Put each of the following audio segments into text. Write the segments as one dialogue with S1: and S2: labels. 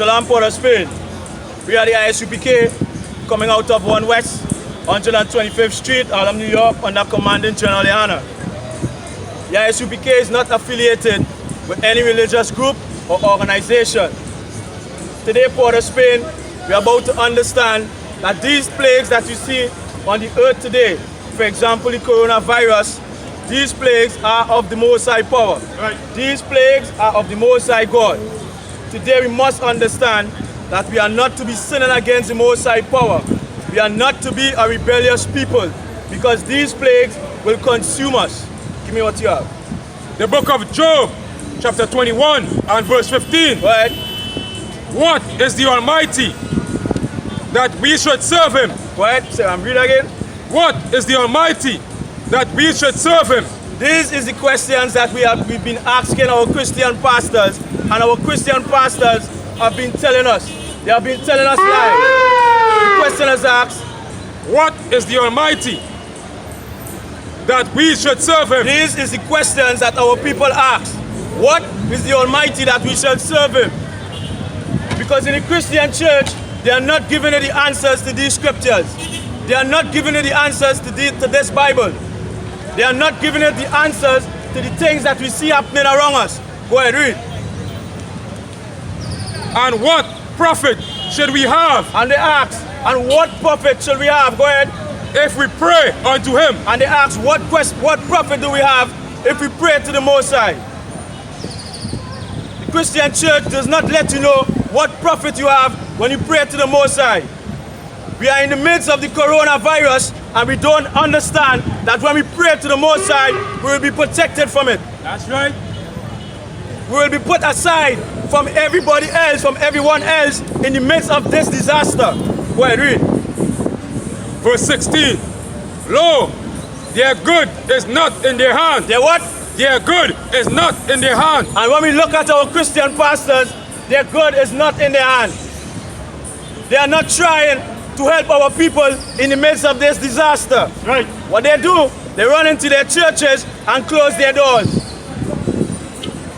S1: SHALAM, Port of Spain. We are the I.S.U.P.K. coming out of 1 West, 125th Street, Harlem, New York, under commanding GEN.YAHANNA. The I.S.U.P.K. is not affiliated with any religious group or organization. Today, Port of Spain, we are about to understand that these plagues that you see on the earth today, for example, the coronavirus, these plagues are of the Most High power. Right. These plagues are of the Most High God. Today we must understand that we are not to be sinning against the Most High power. We are not to be a rebellious people, because these plagues will consume us. Give me what you have.
S2: The book of Job, chapter 21 and verse 15.
S1: Right.
S2: What is the Almighty that we should serve him?
S1: Right. So I'm reading again.
S2: What is the Almighty that we should serve him?
S1: These is the questions that we've been asking our Christian pastors, and our Christian pastors have been telling us. They have been telling us lies. The question is asked,
S2: what is the Almighty that we should serve him?
S1: These is the questions that our people ask. What is the Almighty that we shall serve him? Because in the Christian church, they are not giving you the answers to these scriptures. They are not giving you the answers to this Bible. They are not giving you the answers to the things that we see happening around us. Go ahead, read.
S2: And what profit should we have?
S1: And they ask, and what profit should we have? Go ahead.
S2: If we pray unto him.
S1: And they ask, what profit do we have if we pray to the Most High? The Christian church does not let you know what profit you have when you pray to the Most High. We are in the midst of the coronavirus, and we don't understand that when we pray to the Most High, we will be protected from it.
S2: That's right.
S1: We will be put aside from everybody else, from everyone else in the midst of this disaster. Go ahead, read.
S2: Verse 16. Lo, their good is not in their hand.
S1: Their what?
S2: Their good is not in their hand.
S1: And when we look at our Christian pastors, their good is not in their hand. They are not trying to help our people in the midst of this disaster.
S2: Right.
S1: What they do, they run into their churches and close their doors.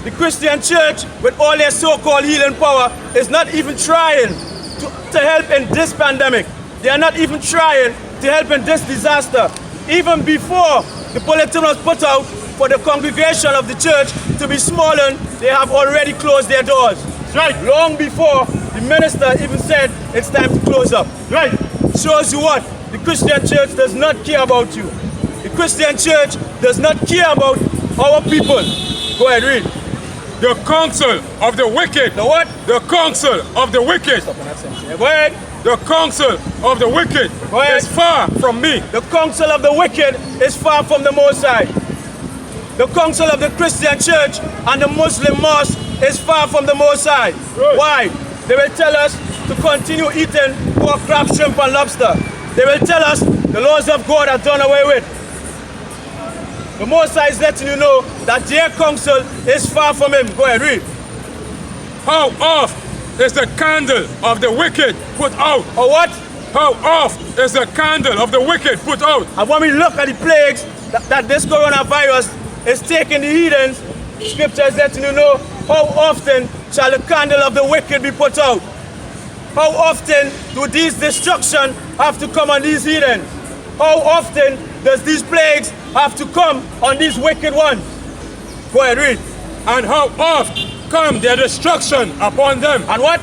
S1: The Christian church, with all their so-called healing power, is not even trying to help in this pandemic. They are not even trying to help in this disaster. Even before the bulletin was put out for the congregation of the church to be smaller, they have already closed their doors.
S2: Right.
S1: Long before the minister even said it's time to close up.
S2: Right.
S1: Shows you what? The Christian church does not care about you. The Christian church does not care about our people. Go ahead, read.
S2: The counsel of the wicked.
S1: The what?
S2: The counsel of the wicked.
S1: Stop in that sense. Yeah, go ahead.
S2: The counsel of the wicked is far from me.
S1: The counsel of the wicked is far from the Most High. The counsel of the Christian church and the Muslim mosque is far from the Most High. Right. Why? They will tell us to continue eating pork, crab, shrimp, and lobster. They will tell us the laws of God are done away with. The Most High is letting you know that their counsel is far from him. Go ahead, read.
S2: How oft is the candle of the wicked put out?
S1: Or what?
S2: How oft is the candle of the wicked put out?
S1: And when we look at the plagues that this coronavirus is taking the heathens, Scripture is letting you know how often shall the candle of the wicked be put out. How often do these destruction have to come on these heathens? How often does these plagues have to come on these wicked ones? Go ahead, read.
S2: And how oft come their destruction upon them?
S1: And what?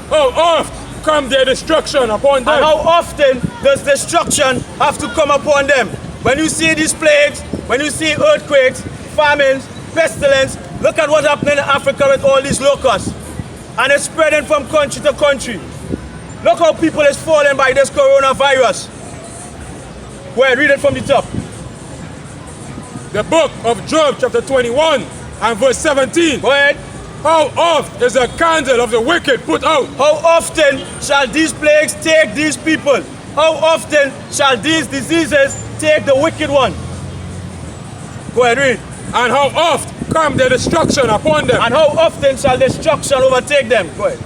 S2: How oft come their destruction upon them?
S1: And how often does destruction have to come upon them? When you see these plagues, when you see earthquakes, famines, pestilence, look at what's happening in Africa with all these locusts. And it's spreading from country to country. Look how people is falling by this coronavirus. Go ahead, read it from the top.
S2: The book of Job, chapter 21 and verse 17.
S1: Go ahead.
S2: How oft is the candle of the wicked put out?
S1: How often shall these plagues take these people? How often shall these diseases take the wicked one? Go ahead, read.
S2: And how oft come their destruction upon them?
S1: And how often shall destruction overtake them? Go ahead.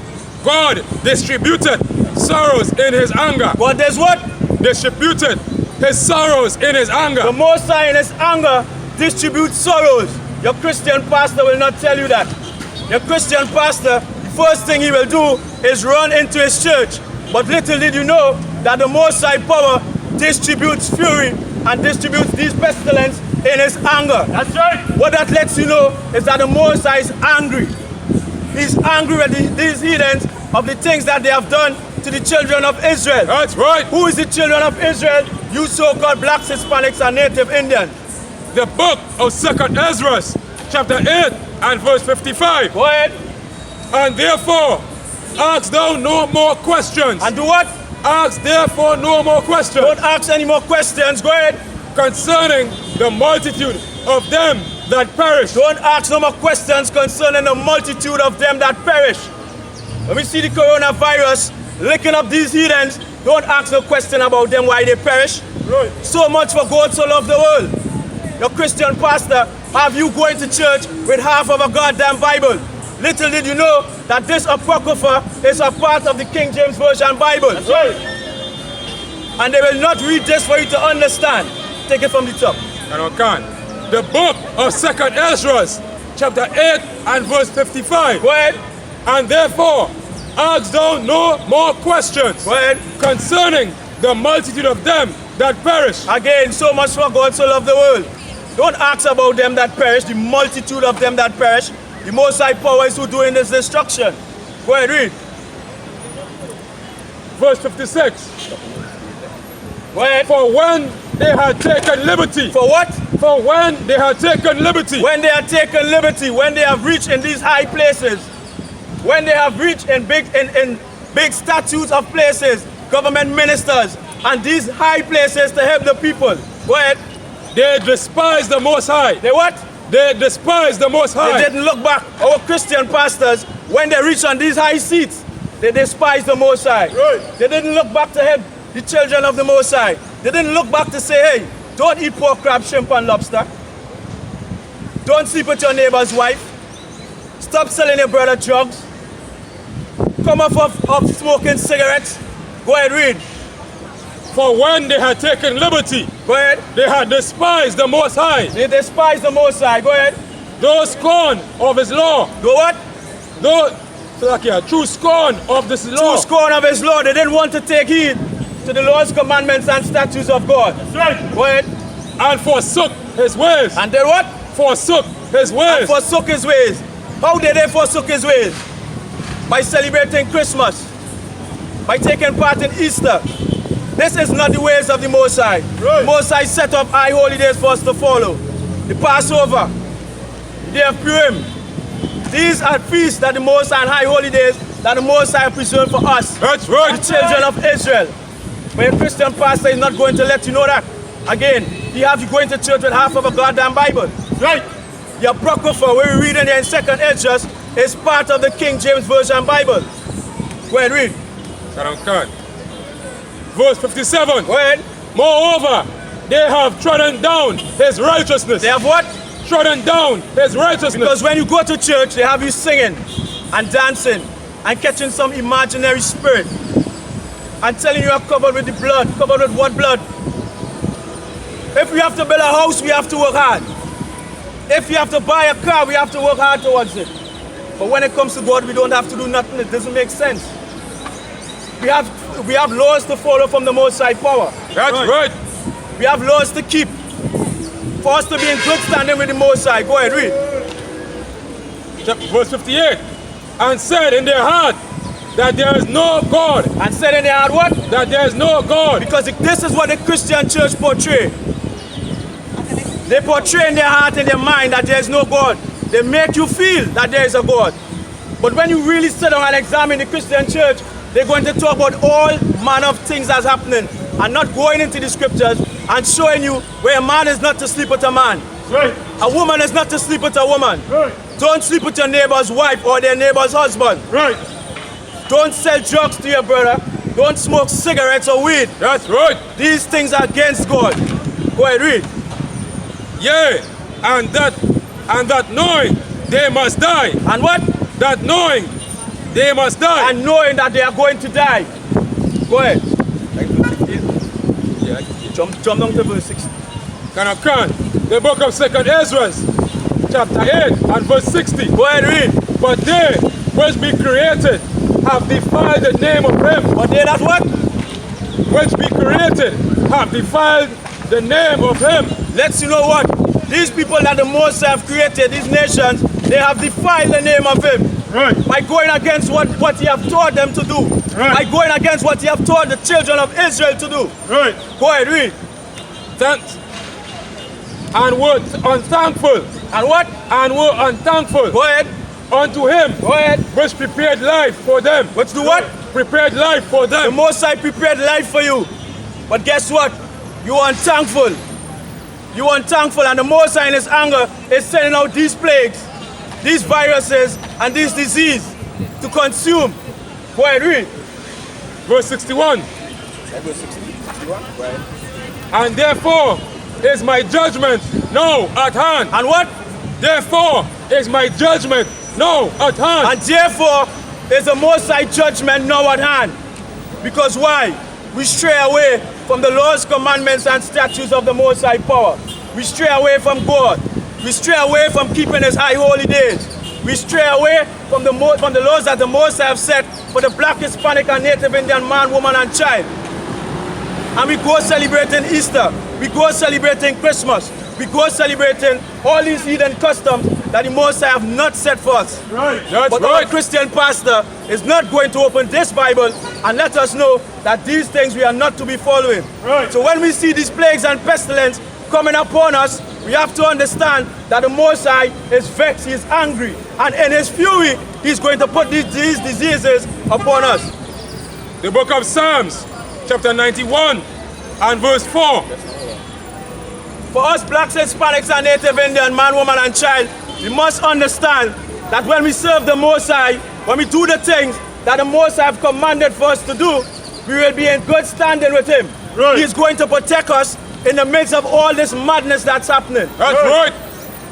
S2: God distributed sorrows in his anger.
S1: God does what?
S2: Distributed his sorrows in his anger.
S1: The Most High in his anger distributes sorrows. Your Christian pastor will not tell you that. Your Christian pastor, the first thing he will do is run into his church. But little did you know that the Most High power distributes fury and distributes these pestilence in his anger.
S3: That's right.
S1: What that lets you know is that the Most High is angry. He's angry with these heathens of the things that they have done to the children of Israel.
S2: That's right.
S1: Who is the children of Israel? You so-called blacks, Hispanics, and Native Indians.
S2: The book of 2nd Ezra, chapter 8 and verse 55.
S1: Go ahead.
S2: And therefore, ask thou no more questions.
S1: And do what?
S2: Ask therefore no more questions.
S1: Don't ask any more questions. Go ahead.
S2: Concerning the multitude of them that perish.
S1: Don't ask no more questions concerning the multitude of them that perish. When we see the coronavirus licking up these heathens, don't ask no question about them why they perish.
S2: Right.
S1: So much for God so loved the world. Your Christian pastor have you going to church with half of a goddamn Bible. Little did you know that this Apocrypha is a part of the King James Version Bible.
S3: That's right.
S1: And they will not read this for you to understand. Take it from the top.
S2: And I can. The book of 2nd Ezra, chapter 8 and verse 55.
S1: Go ahead.
S2: And therefore, ask thou no more questions.
S1: Go ahead.
S2: Concerning the multitude of them that perish.
S1: Again, so much for God so loved the world. Don't ask about them that perish, the multitude of them that perish. The Most High power is who doing this destruction. Go ahead, read.
S2: Verse 56.
S1: Go ahead.
S2: For when they had taken liberty.
S1: For what?
S2: For when they had taken liberty.
S1: When they have taken liberty, when they have reached in these high places, when they have reached in big statues of places, government ministers, and these high places to help the people. Go ahead.
S2: They despised the Most High.
S1: They what?
S2: They despised the Most High.
S1: They didn't look back. Our Christian pastors, when they reach on these high seats, they despised the Most High.
S2: Right.
S1: They didn't look back to help the children of the Most High. They didn't look back to say, hey, don't eat pork, crab, shrimp, and lobster. Don't sleep with your neighbor's wife. Stop selling your brother drugs. Come off of smoking cigarettes. Go ahead, read.
S2: For when they had taken liberty,
S1: Go ahead.
S2: they had despised the Most High.
S1: They despise the Most High. Go ahead.
S2: Those scorn of his law.
S1: Do what?
S2: True scorn of this law.
S1: True scorn of his law. They didn't want to take heed to the laws, commandments, and statutes of God.
S3: That's right.
S1: Go ahead.
S2: And forsook his ways.
S1: And then what?
S2: Forsook his ways.
S1: And forsook his ways. How did they forsook his ways? By celebrating Christmas. By taking part in Easter. This is not the ways of the Most High.
S2: Right.
S1: The Most High set up high holy days for us to follow. The Passover, the Day of Purim. These are feasts that the Most High and high holy days that the Most High preserved for us.
S2: That's right.
S1: The children of Israel. But a Christian pastor is not going to let you know that. Again, he have you going to church with half of a goddamn Bible.
S3: Right.
S1: The Apocrypha, where we read in there in 2nd Ezra, is part of the King James Version Bible. Go ahead, read.
S2: Verse 57.
S1: Go ahead.
S2: Moreover, they have trodden down his righteousness.
S1: They have what?
S2: Trodden down his righteousness.
S1: Because when you go to church, they have you singing and dancing and catching some imaginary spirit and telling you are covered with the blood. Covered with what blood? If we have to build a house, we have to work hard. If we have to buy a car, we have to work hard towards it. But when it comes to God, we don't have to do nothing. It doesn't make sense. We have laws to follow from the Most High power.
S2: That's right.
S1: We have laws to keep for us to be in good standing with the Most High. Go ahead, read.
S2: Verse 58. And said in their heart that there is no God.
S1: And said in their heart what?
S2: That there is no God.
S1: Because this is what the Christian church portray. They portray in their heart and their mind that there is no God. They make you feel that there is a God. But when you really sit down and examine the Christian church, they're going to talk about all manner of things that's happening and not going into the scriptures and showing you where a man is not to sleep with a man.
S3: Right.
S1: A woman is not to sleep with a woman.
S3: Right.
S1: Don't sleep with your neighbor's wife or their neighbor's husband.
S3: Right.
S1: Don't sell drugs to your brother. Don't smoke cigarettes or weed.
S2: That's right.
S1: These things are against God. Go ahead, read.
S2: Yea, and that knowing they must die.
S1: And what?
S2: That knowing they must die.
S1: And knowing that they are going to die. Go ahead. Jump down to verse 60.
S2: Can the book of 2nd Ezra, chapter 8 and verse 60.
S1: Go ahead, read.
S2: But they which be created have defiled the name of him.
S1: But they that what?
S2: Which be created have defiled the name of him.
S1: Let's you know what? These people that the Most High have created, these nations, they have defiled the name of him.
S2: Right.
S1: By going against what he have taught them to do.
S2: Right.
S1: By going against what he have taught the children of Israel to do.
S2: Right.
S1: Go ahead, read.
S2: Thanks. And were unthankful.
S1: And what?
S2: And were unthankful.
S1: Go ahead.
S2: Unto him.
S1: Go ahead.
S2: Which prepared life for them.
S1: Let's do what?
S2: Prepared life for
S1: The
S2: them.
S1: Most High prepared life for you. But guess what? You are unthankful. You are unthankful, and the Most High in his anger is sending out these plagues, these viruses, and this disease to consume. Go ahead, read.
S2: Verse 61.
S1: Verse 61. Right.
S2: And therefore is my judgment now at hand.
S1: And what?
S2: Therefore is my judgment now at hand.
S1: And therefore is the Most High judgment now at hand. Because why? We stray away from the laws, commandments, and statutes of the Most High power. We stray away from God. We stray away from keeping his high holy days. We stray away from the laws that the Most High have set for the black, Hispanic, and Native Indian man, woman, and child. And we go celebrating Easter. We go celebrating Christmas. We go celebrating all these heathen customs that the Most High have not set for us.
S2: Right. That's
S1: But
S2: right.
S1: our Christian pastor is not going to open this Bible and let us know that these things we are not to be following.
S2: Right.
S1: So when we see these plagues and pestilence coming upon us, we have to understand that the Most High is vexed, he is angry, and in his fury, he's going to put these diseases upon us.
S2: The book of Psalms, chapter 91 and verse 4.
S1: For us blacks, Hispanics, and Native Indian, man, woman, and child, we must understand that when we serve the Most High, when we do the things that the Most High have commanded for us to do, we will be in good standing with him.
S2: Right.
S1: He is going to protect us in the midst of all this madness that's happening.
S2: That's right.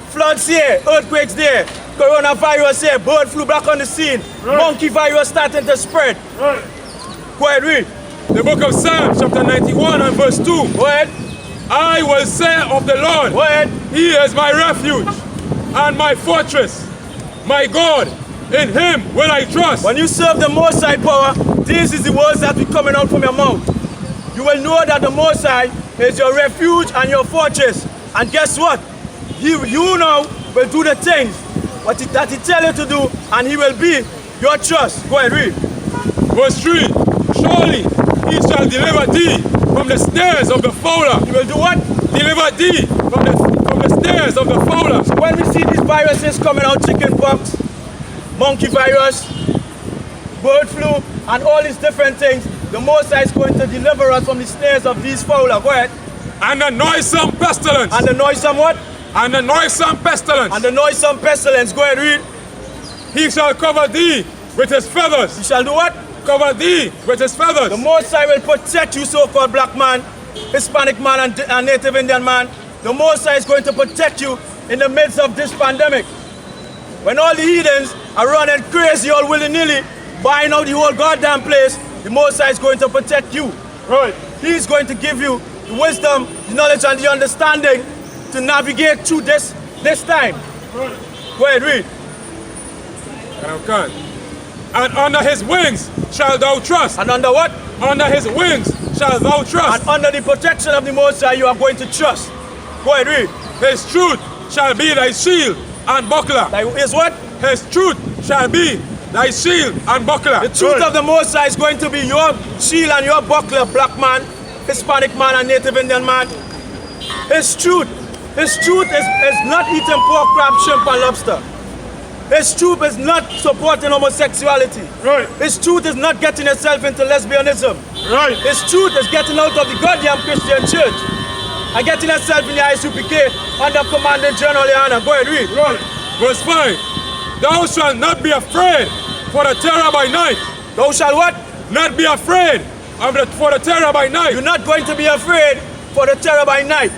S1: Floods here, earthquakes there, coronavirus here, bird flu back on the scene,
S2: Right.
S1: monkey virus starting to spread.
S2: Right.
S1: Go ahead, read.
S2: The book of Psalms, chapter 91 and verse 2.
S1: Go ahead.
S2: I will say of the Lord,
S1: Go ahead.
S2: he is my refuge and my fortress, my God, in him will I trust.
S1: When you serve the Most High power, this is the words that will be coming out from your mouth. You will know that the Most High is your refuge and your fortress. And guess what? You now will do the things that he tell you to do, and he will be your trust. Go ahead, read.
S2: Verse 3. Surely he shall deliver thee from the snares of the fowler.
S1: He will do what?
S2: Deliver thee from the snares of the fowler.
S1: When we see these viruses coming out, chicken pox, monkey virus, bird flu, and all these different things, the Most High is going to deliver us from the snares of these fowler. Go ahead.
S2: And the noisome pestilence.
S1: And the noisome what?
S2: And the noisome pestilence.
S1: And the noisome pestilence. Go ahead, read.
S2: He shall cover thee with his feathers.
S1: He shall do what?
S2: Cover thee with his feathers.
S1: The Most High will protect you, so-called black man, Hispanic man, and Native Indian man. The Most High is going to protect you in the midst of this pandemic. When all the heathens are running crazy, all willy-nilly, buying out the whole goddamn place, the Most High is going to protect you.
S2: Right.
S1: He's going to give you the wisdom, the knowledge, and the understanding to navigate through this time.
S2: Right.
S1: Go ahead, read.
S2: Okay. And under his wings shalt thou trust.
S1: And under what?
S2: Under his wings shalt thou trust.
S1: And under the protection of the Most High, you are going to trust. Go ahead, read.
S2: His truth shall be thy shield and buckler.
S1: Is what?
S2: His truth shall be thy shield and buckler.
S1: The truth of the Most High is going to be your shield and your buckler, black man, Hispanic man, and Native Indian man. His truth is not eating pork, crab, shrimp, and lobster. His truth is not supporting homosexuality.
S2: Right.
S1: His truth is not getting itself into lesbianism.
S2: Right.
S1: His truth is getting out of the goddamn Christian church and getting itself in the I.S.U.P.K under commanding GEN.YAHANNA. Go ahead, read.
S2: Right. Verse 5. Thou shalt not be afraid for the terror by night.
S1: Thou shalt what?
S2: Not be afraid for the terror by night.
S1: You're not going to be afraid for the terror by night.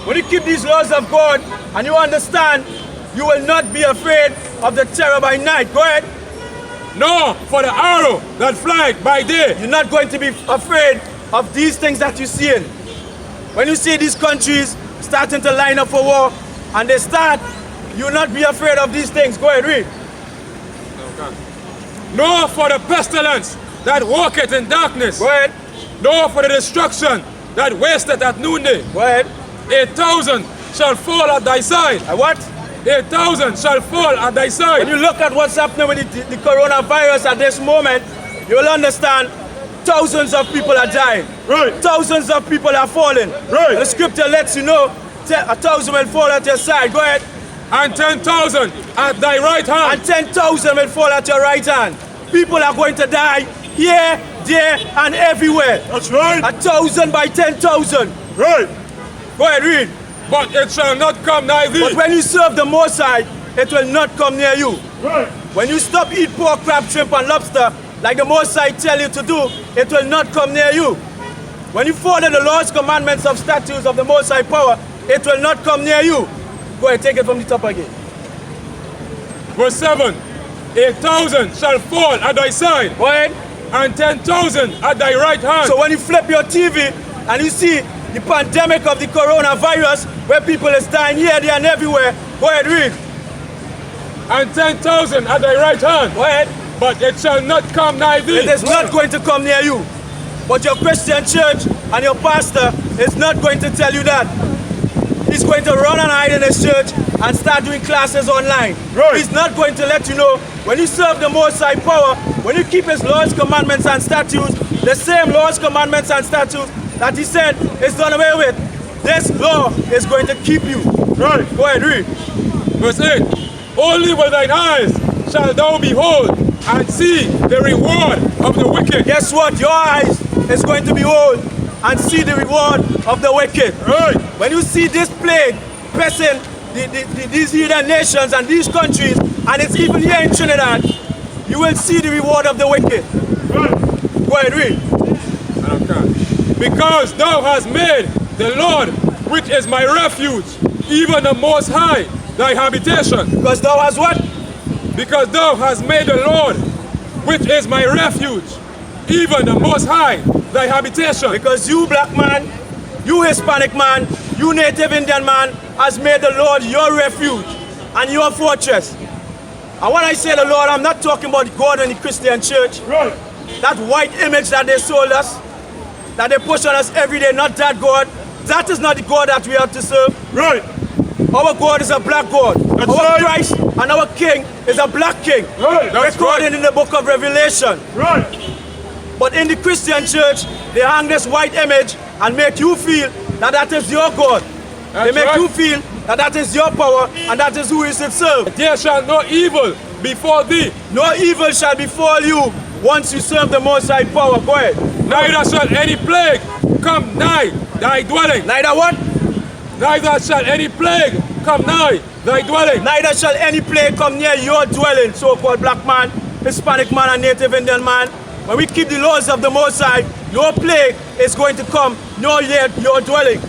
S1: When you keep these laws of God and you understand, you will not be afraid of the terror by night. Go ahead.
S2: Nor for the arrow that flieth by day.
S1: You're not going to be afraid of these things that you're seeing. When you see these countries starting to line up for war and they start, you'll not be afraid of these things. Go ahead, read.
S2: Okay. nor for the pestilence that walketh in darkness,
S1: Go ahead.
S2: nor for the destruction that wasteth at noonday.
S1: Go ahead.
S2: 8,000 shall fall at thy side.
S1: What?
S2: 8,000 shall fall at thy
S1: When
S2: side.
S1: you look at what's happening with the coronavirus at this moment, you'll understand thousands of people are dying.
S2: Right.
S1: Thousands of people are falling.
S2: Right.
S1: The scripture lets you know 1,000 will fall at your side. Go ahead.
S2: And 10,000 at thy right hand.
S1: And 10,000 will fall at your right hand. People are going to die here, there, and everywhere.
S2: That's right.
S1: 1,000 by 10,000.
S2: Right.
S1: Go ahead, read.
S2: But it shall not come nigh thee.
S1: But when you serve the Most High, it will not come near you.
S2: Right.
S1: When you stop eat pork, crab, shrimp, and lobster, like the Most High tell you to do, it will not come near you. When you follow the laws, commandments, of statutes of the Most High power, it will not come near you. Go ahead, take it from the top again.
S2: Verse 7. 8,000 shall fall at thy side,
S1: Go ahead.
S2: and 10,000 at thy right hand.
S1: So when you flip your TV and you see the pandemic of the coronavirus, where people is dying here, there, and everywhere, go ahead, read.
S2: And 10,000 at thy right hand.
S1: Go ahead.
S2: But it shall not come nigh thee.
S1: It is not going to come near you. But your Christian church and your pastor is not going to tell you that. He's going to run and hide in his church and start doing classes online.
S2: Right.
S1: He's not going to let you know when you serve the Most High power, when you keep his laws, commandments, and statutes, the same laws, commandments, and statutes that he said is done away with. This law is going to keep you.
S2: Right.
S1: Go ahead, read.
S2: Verse 8. Only with thine eyes shalt thou behold and see the reward of the wicked.
S1: Guess what? Your eyes is going to behold and see the reward of the wicked.
S2: Right.
S1: When you see this plague pressing these heathen nations and these countries, and it's even here in Trinidad, you will see the reward of the wicked.
S2: Right.
S1: Go ahead, read.
S2: Okay. Because thou hast made the Lord, which is my refuge, even the Most High, thy habitation.
S1: Because thou hast what?
S2: Because thou hast made the Lord, which is my refuge, even the Most High, thy habitation.
S1: Because you black man, you Hispanic man, you Native Indian man has made the Lord your refuge and your fortress. And when I say the Lord, I'm not talking about God and the Christian church.
S2: Right.
S1: That white image that they sold us, that they push on us every day, not that God. That is not the God that we have to serve.
S2: Right.
S1: Our God is a black God.
S2: That's
S1: our
S2: right.
S1: Christ and our King is a black King.
S2: Right. That's
S1: Recorded
S2: right.
S1: in the book of Revelation.
S2: Right.
S1: But in the Christian church, they hang this white image and make you feel that that is your God.
S2: That's
S1: they make
S2: right.
S1: you feel that that is your power and that is who you should serve.
S2: There shall no evil befall thee,
S1: No evil shall befall you once you serve the Most High power. Go ahead.
S2: neither shall any plague come nigh thy dwelling.
S1: Neither what?
S2: Neither shall any plague come nigh thy dwelling.
S1: Neither shall any plague come near your dwelling, so-called black man, Hispanic man, and Native Indian man. When we keep the laws of the Most High, your plague is going to come near your dwelling.